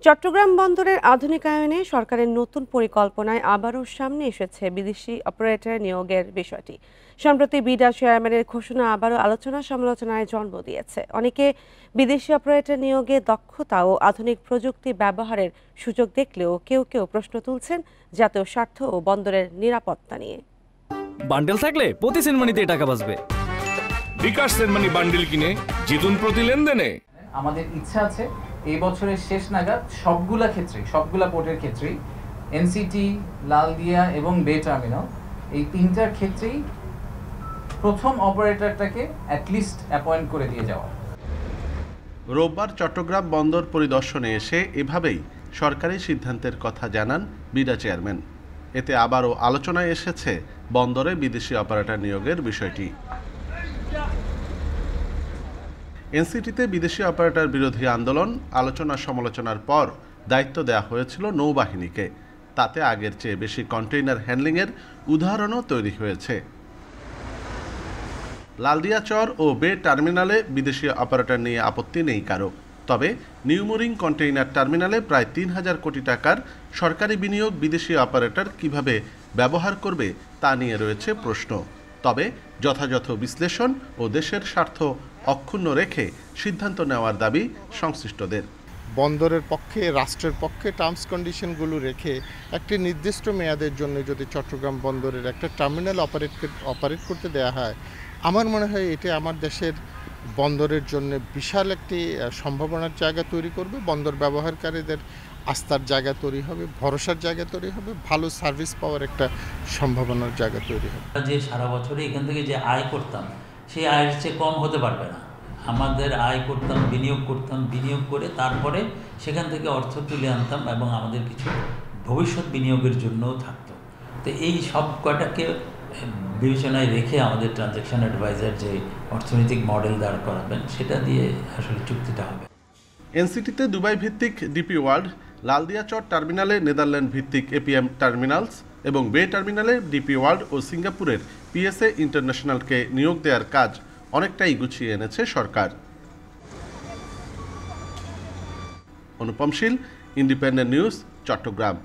চট্টগ্রাম বন্দরের আধুনিকায়নে সরকারের নতুন পরিকল্পনায় আবারও সামনে এসেছে বিদেশি অপারেটর নিয়োগের বিষয়টি। সম্প্রতি বিডা চেয়ারম্যানের ঘোষণা আবারও আলোচনা সমালোচনায় জন্ম দিয়েছে। অনেকে বিদেশি অপারেটর নিয়োগে দক্ষতা ও আধুনিক প্রযুক্তি ব্যবহারের সুযোগ দেখলেও কেউ কেউ প্রশ্ন তুলছেন জাতীয় স্বার্থ ও বন্দরের নিরাপত্তা নিয়ে। বান্ডেল থাকলে প্রতি সেনমানিতে টাকা বাঁচবে। বিকাশ সেনমানি বান্ডেল কিনে জিতুন প্রতি লেনদেনে। আমাদের ইচ্ছা আছে এই বছরের শেষ নাগাদ সবগুলা পোর্টের ক্ষেত্রেই এনসিটি, লালদিয়া এবং বে টার্মিনাল এই তিনটার ক্ষেত্রেই প্রথম অপারেটরটাকে অ্যাটলিস্ট অ্যাপয়েন্ট করে দিয়ে যাওয়া। রোববার চট্টগ্রাম বন্দর পরিদর্শনে এসে এভাবেই সরকারি সিদ্ধান্তের কথা জানান বিডা চেয়ারম্যান। এতে আবারও আলোচনায় এসেছে বন্দরে বিদেশি অপারেটর নিয়োগের বিষয়টি। এনসিটিতে বিদেশি অপারেটর বিরোধী আন্দোলন, আলোচনা সমালোচনার পর দায়িত্ব দেওয়া হয়েছিল নৌবাহিনীকে। তাতে আগের চেয়ে বেশি কন্টেইনার হ্যান্ডলিংয়ের উদাহরণও তৈরি হয়েছে। লালদিয়াচর ও বে টার্মিনালে বিদেশি অপারেটর নিয়ে আপত্তি নেই কারো। তবে নিউমুরিং কন্টেইনার টার্মিনালে প্রায় ৩,০০০ কোটি টাকার সরকারি বিনিয়োগ বিদেশি অপারেটর কিভাবে ব্যবহার করবে তা নিয়ে রয়েছে প্রশ্ন। তবে যথাযথ বিশ্লেষণ ও দেশের স্বার্থ অক্ষুণ্ণ রেখে সিদ্ধান্ত নেওয়ার দাবি সংশ্লিষ্টদের। বন্দরের পক্ষে, রাষ্ট্রের পক্ষে টার্মস কন্ডিশনগুলো রেখে একটি নির্দিষ্ট মেয়াদের জন্য যদি চট্টগ্রাম বন্দরের একটা টার্মিনাল অপারেট করতে দেওয়া হয়, আমার মনে হয় এটি আমার দেশের বন্দরের জন্য বিশাল একটি সম্ভাবনার জায়গা তৈরি করবে। বন্দর ব্যবহারকারীদের আস্থার জায়গা তৈরি হবে, ভরসার জায়গা তৈরি হবে, ভালো সার্ভিস পাওয়ার একটা সম্ভাবনার জায়গা তৈরি হবে। যে সারা বছরে এখান থেকে যে আয় করতাম সেই আয়ের চেয়ে কম হতে পারবে না। আমাদের আয় করতাম, বিনিয়োগ করে তারপরে সেখান থেকে অর্থ তুলে আনতাম এবং আমাদের কিছু ভবিষ্যৎ বিনিয়োগের জন্যও থাকতো। তো এই সব কয়টাকে বিবেচনায় রেখে আমাদের ট্রানজ্যাকশন অ্যাডভাইজার যে অর্থনৈতিক মডেল দাঁড় করাবেন সেটা দিয়ে আসলে চুক্তিটা হবে। এনসিটিতে দুবাই ভিত্তিক ডিপি ওয়ার্ল্ড, লালদিয়াচর টার্মিনালে নেদারল্যান্ড ভিত্তিক এপিএম টার্মিনালস এবং বে টার্মিনালে ডিপি ওয়ার্ল্ড ও সিঙ্গাপুরের পিএসএ ইন্টারন্যাশনালকে নিয়োগ দেওয়ার কাজ অনেকটাই গুছিয়ে এনেছে সরকার। অনুপম শীল, ইন্ডিপেন্ডেন্ট নিউজ, চট্টগ্রাম।